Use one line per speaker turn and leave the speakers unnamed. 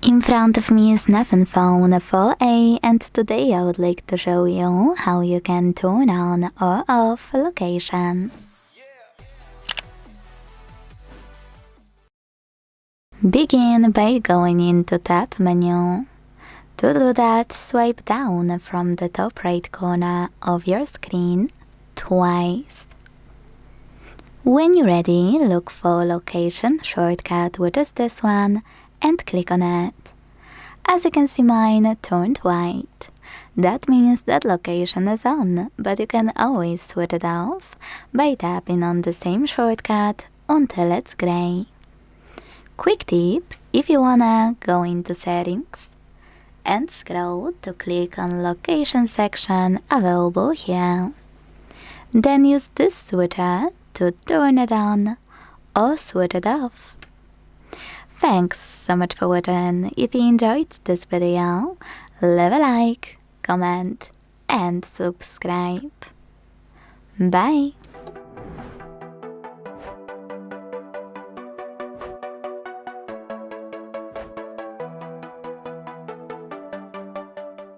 In front of me is Nevin phone 4A, and today I would like to show you how you can turn on or off location. Begin by going into Tab menu. To do that, swipe down from the top right corner of your screen twice. When you're ready, look for location shortcut, which is this one, and click on it. As you can see, mine turned white. That means that location is on, but you can always switch it off by tapping on the same shortcut until it's gray. Quick tip, if you wanna go into settings and scroll to click on location section available here. Then use this switcher to turn it on or switch it off. Thanks so much for watching. If you enjoyed this video, leave a like, comment and subscribe. Bye!